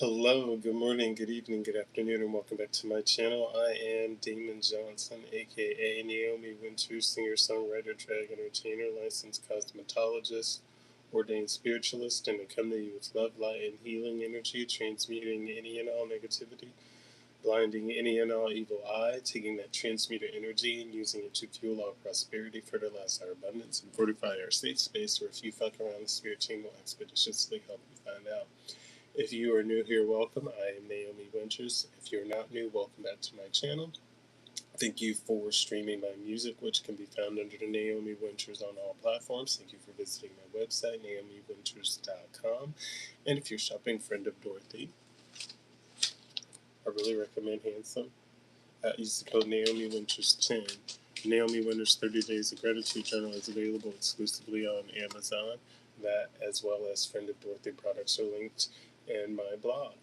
Hello, good morning, good evening, good afternoon, and welcome back to my channel. I am Damon Johnson, aka Naomi Wynters, singer, songwriter, drag entertainer, licensed cosmetologist, ordained spiritualist, and I come to you with love, light, and healing energy, transmuting any and all negativity, blinding any and all evil eye, taking that transmuted energy and using it to fuel our prosperity, fertilize our abundance, and fortify our safe space where if you fuck around, the spirit team will expeditiously help you find out. If you are new here, welcome. I am Naomi Wynters. If you're not new, welcome back to my channel. Thank you for streaming my music, which can be found under the Naomi Wynters on all platforms. Thank you for visiting my website, naomiwynters.com. And if you're shopping Friend of Dorothy, I really recommend Handsome. Use the code Naomi Wynters 10. Naomi Wynters 30 Days of Gratitude Journal is available exclusively on Amazon. That, as well as Friend of Dorothy products, are linked in my blog.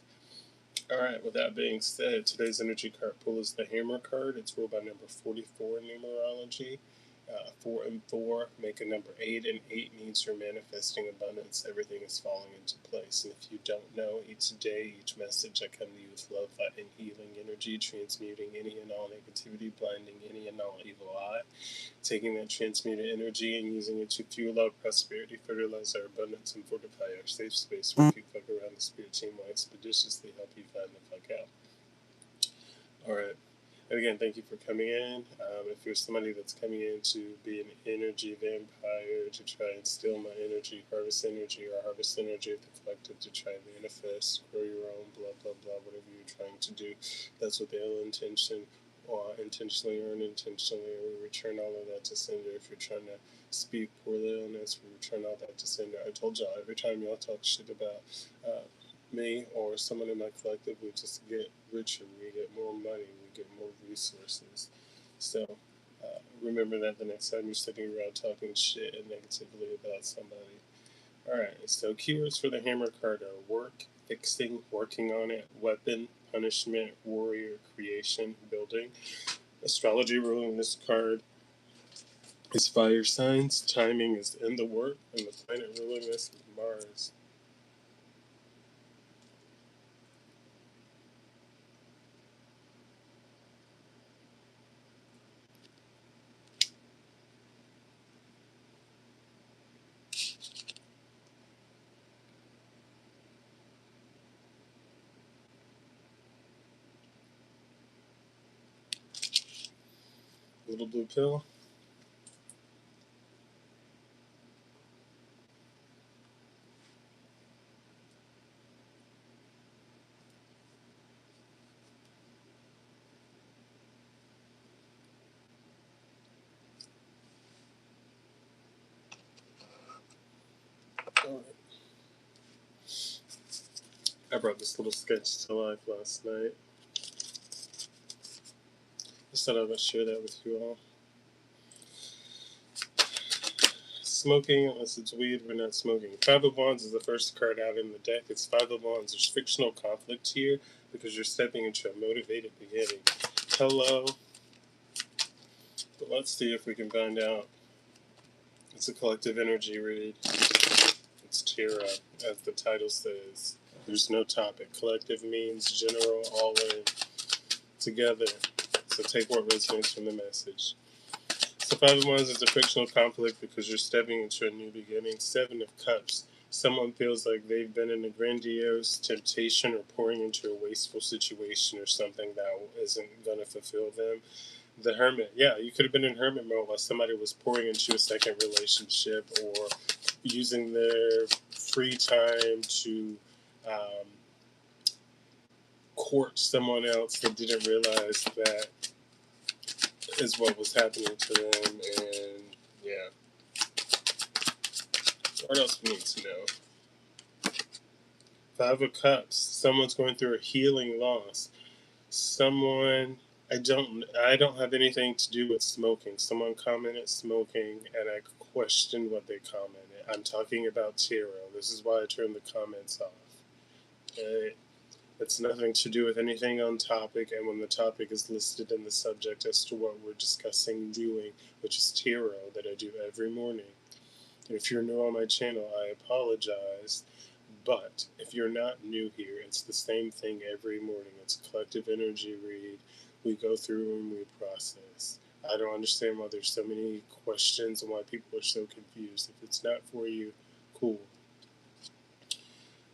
Alright, with that being said, today's energy card pull is the Hammer card. It's ruled by number 44 in numerology. 4 and 4 make a number 8, and 8 means you're manifesting abundance. Everything is falling into place. And if you don't know, each day, each message, I come to you with love, light, and healing energy, transmuting any and all negativity, blinding any and all evil eye, taking that transmuted energy and using it to fuel our prosperity, fertilize our abundance, and fortify our safe space where if you fuck around, the spirit team will expeditiously help you find the fuck out. Alright. And again, thank you for coming in. If you're somebody that's coming in to be an energy vampire, to try and steal my energy, harvest energy, or harvest energy of the collective to try and manifest, grow your own, blah, blah, blah, whatever you're trying to do, that's with the ill intention, or intentionally or unintentionally, we return all of that to sender. If you're trying to speak poorly on us, we return all that to sender. I told y'all, every time y'all talk shit about me or someone in my collective, we just get richer, we get more money, we get more resources. So remember that the next time you're sitting around talking shit and negatively about somebody. Alright, so keywords for the Hammer card are work, fixing, working on it, weapon, punishment, warrior, creation, building. Astrology ruling this card is fire signs, timing is in the work, and the planet ruling this is Mars. Little blue pill. Alright. I brought this little sketch to life last night. Just thought I would share that with you all. Smoking, unless it's weed, we're not smoking. Five of Wands is the first card out in the deck. It's Five of Wands. There's fictional conflict here because you're stepping into a motivated beginning. Hello. But let's see if we can find out. It's a collective energy read. It's Tira, as the title says. There's no topic. Collective means general, all in, together. So take what resonates from the message. So Five of Wands is a fictional conflict because you're stepping into a new beginning. Seven of Cups. Someone feels like they've been in a grandiose temptation or pouring into a wasteful situation or something that isn't going to fulfill them. The Hermit. Yeah, you could have been in hermit mode while somebody was pouring into a second relationship or using their free time to court someone else that didn't realize that is what was happening to them. And yeah, what else we need to know? Five of Cups. Someone's going through a healing loss. Someone, I don't have anything to do with smoking. Someone commented smoking, and I questioned what they commented. I'm talking about tarot. This is why I turned the comments off. Okay? It's nothing to do with anything on topic, and when the topic is listed in the subject as to what we're discussing doing, which is tarot, that I do every morning. And if you're new on my channel, I apologize, But if you're not new here, it's the same thing every morning. It's a collective energy read. We go through and we process. I don't understand why there's so many questions and why people are so confused. If it's not for you, cool.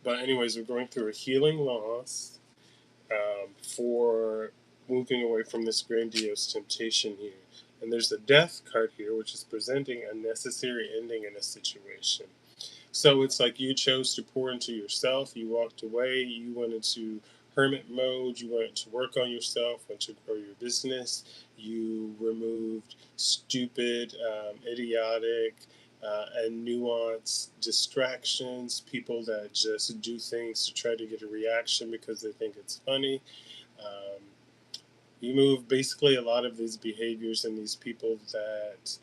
But anyways, we're going through a healing loss for moving away from this grandiose temptation here. And there's the death card here, which is presenting a necessary ending in a situation. So it's like you chose to pour into yourself. You walked away. You went into hermit mode. You wanted to work on yourself, went to grow your business. You removed stupid, idiotic, and nuanced distractions, people that just do things to try to get a reaction because they think it's funny. Um, you move basically a lot of these behaviors and these people that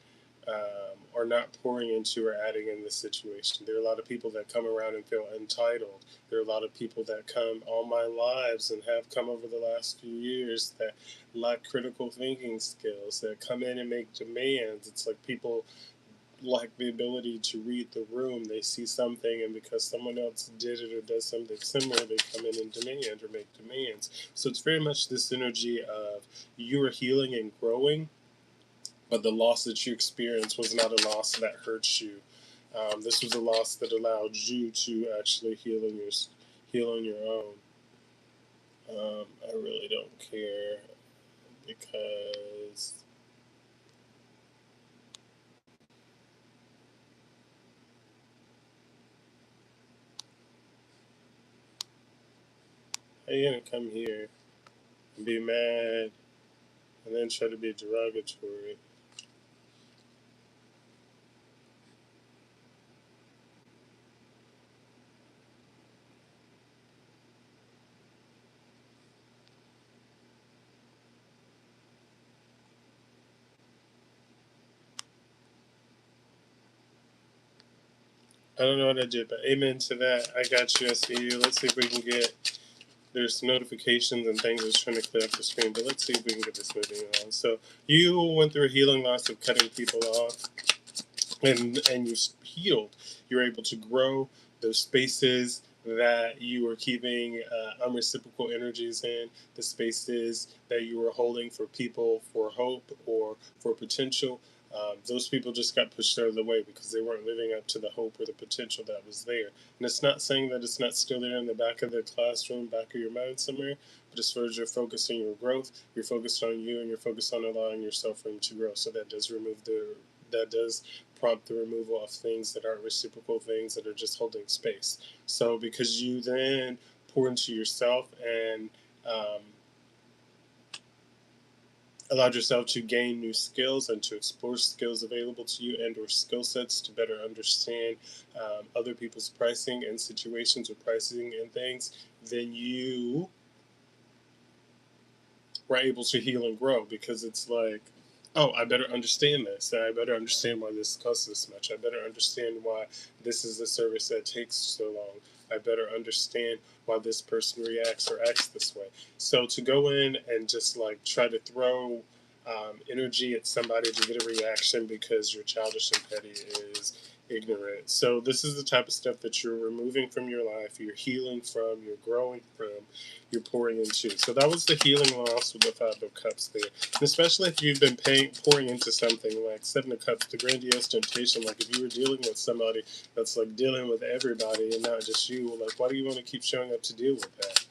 are not pouring into or adding in the situation. There are a lot of people that come around and feel entitled. There are a lot of people that come all my lives and have come over the last few years that lack critical thinking skills, that come in and make demands. It's like people lack the ability to read the room. They see something, and because someone else did it or does something similar, they come in and demand or make demands. So it's very much this energy of you are healing and growing, but the loss that you experienced was not a loss that hurts you. This was a loss that allowed you to actually heal on your own. I really don't care because how you gonna come here and be mad and then try to be derogatory? I don't know what I did, but amen to that. I got you. I see you. Let's see if we can get. There's notifications and things that's trying to clear up the screen, but let's see if we can get this moving on. So you went through a healing loss of cutting people off, and you healed. You're able to grow those spaces that you were keeping unreciprocal energies in, the spaces that you were holding for people for hope or for potential. Those people just got pushed out of the way because they weren't living up to the hope or the potential that was there. And it's not saying that it's not still there in the back of the classroom, back of your mind somewhere, but as far as you're focused on your growth, you're focused on you and you're focused on allowing yourself room to grow. So that does prompt the removal of things that aren't reciprocal, things that are just holding space. So because you then pour into yourself and allowed yourself to gain new skills and to explore skills available to you and or skill sets to better understand other people's pricing and situations or pricing and things, then you were able to heal and grow because it's like, oh, I better understand this. I better understand why this costs this much. I better understand why this is a service that takes so long. I better understand why this person reacts or acts this way. So to go in and just like try to throw energy at somebody to get a reaction because you're childish and petty is ignorant. So this is the type of stuff that you're removing from your life, you're healing from, you're growing from, you're pouring into. So that was the healing loss with the Five of Cups there. And especially if you've been pouring into something like Seven of Cups, the grandiose temptation, like if you were dealing with somebody that's like dealing with everybody and not just you, like why do you want to keep showing up to deal with that?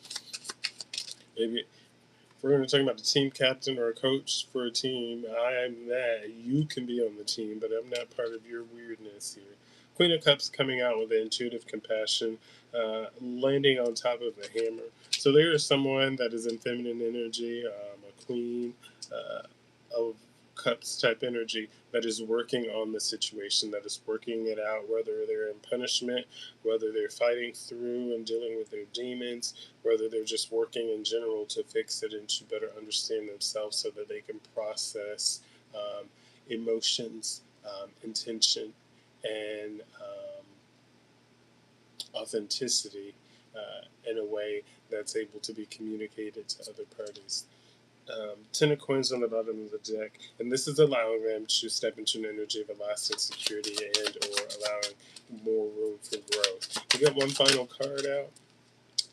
Maybe if we're going to talk about the team captain or a coach for a team, I am that. You can be on the team, but I'm not part of your weirdness here. Queen of Cups coming out with the intuitive compassion, landing on top of a hammer. So there is someone that is in feminine energy, a queen of cups type energy that is working on the situation, that is working it out, whether they're in punishment, whether they're fighting through and dealing with their demons, whether they're just working in general to fix it and to better understand themselves so that they can process emotions, intention, and authenticity in a way that's able to be communicated to other parties. Ten of Coins on the bottom of the deck, and this is allowing them to step into an energy of lasting security and or allowing more room for growth. It got one final card out.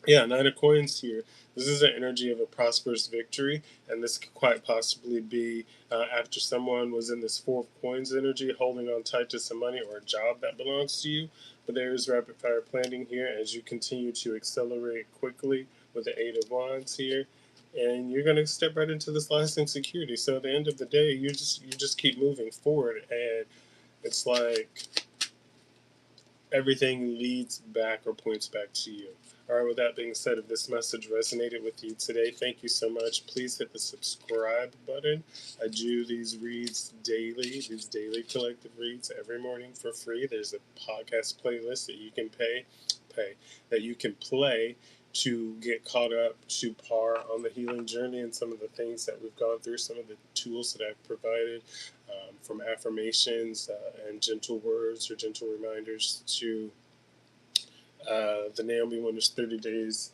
Yeah, Nine of Coins here. This is an energy of a prosperous victory, and this could quite possibly be after someone was in this Four of Coins energy, holding on tight to some money or a job that belongs to you. But there is rapid fire planning here as you continue to accelerate quickly with the Eight of Wands here, and you're going to step right into this lasting security. So at the end of the day, you just keep moving forward, and it's like everything leads back or points back to you. All right, with that being said, if this message resonated with you today, thank you so much. Please hit the subscribe button. I do these reads daily, these daily collective reads every morning for free. There's a podcast playlist that you can that you can play to get caught up to par on the healing journey and some of the things that we've gone through, some of the tools that I've provided, from affirmations and gentle words or gentle reminders to the Naomi Wynters 30 Days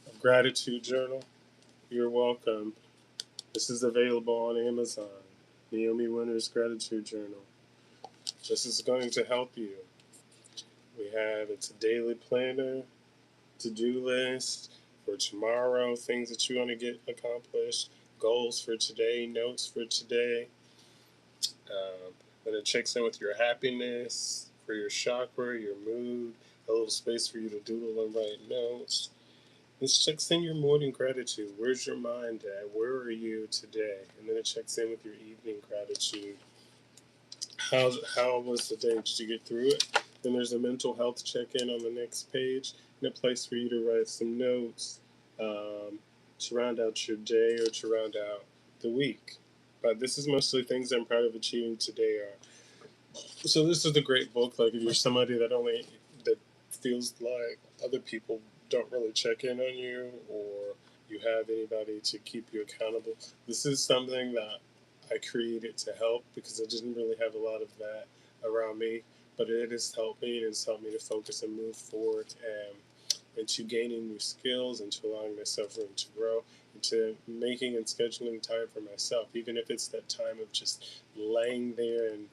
of Gratitude Journal. You're welcome. This is available on Amazon. Naomi Wynters Gratitude Journal. This is going to help you. It's a daily planner, to-do list for tomorrow, things that you want to get accomplished, goals for today, notes for today. And it checks in with your happiness, for your chakra, your mood, a little space for you to doodle and write notes. This checks in your morning gratitude. Where's your mind at? Where are you today? And then it checks in with your evening gratitude. How was the day? Did you get through it? Then there's a mental health check-in on the next page, and a place for you to write some notes to round out your day or to round out the week. But this is mostly things I'm proud of achieving today. So this is a great book. Like if you're somebody that feels like other people don't really check in on you, or you have anybody to keep you accountable, this is something that I created to help because I didn't really have a lot of that around me. But it has helped me, and it's helped me to focus and move forward and into gaining new skills, into allowing myself room to grow, into making and scheduling time for myself, even if it's that time of just laying there and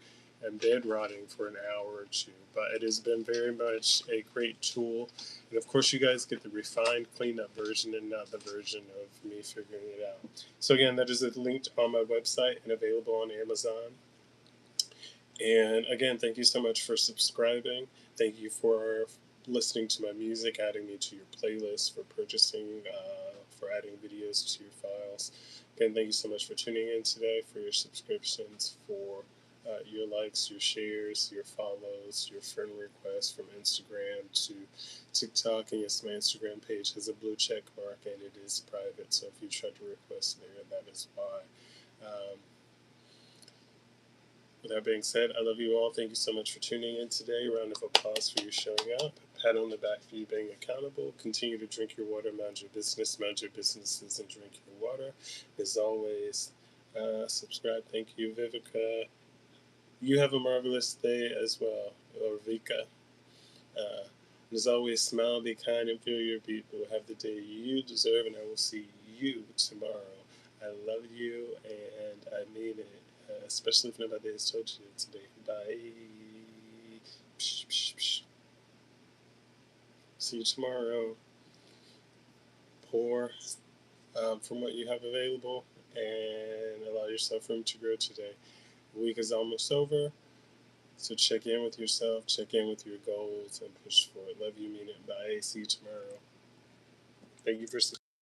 bed rotting for an hour or two. But it has been very much a great tool. And of course, you guys get the refined, cleaned up version and not the version of me figuring it out. So again, that is linked on my website and available on Amazon. And again, thank you so much for subscribing. Thank you for listening to my music, adding me to your playlist, for purchasing, for adding videos to your files. Again, thank you so much for tuning in today, for your subscriptions, for your likes, your shares, your follows, your friend requests from Instagram to TikTok. And yes, my Instagram page has a blue check mark and it is private. So if you try to request there, that is why. With that being said, I love you all. Thank you so much for tuning in today. Round of applause for you showing up. Pat on the back for you being accountable. Continue to drink your water, mind your businesses, and drink your water. As always, subscribe. Thank you, Vivica. You have a marvelous day as well, or Vika. As always, smile, be kind, and feel your people. Have the day you deserve, and I will see you tomorrow. I love you, and I mean it. Especially if nobody has told you today. Bye. Psh, psh, psh. See you tomorrow. Pour from what you have available and allow yourself room to grow today. The week is almost over, so check in with yourself, check in with your goals, and push forward. Love you, mean it. Bye. See you tomorrow. Thank you for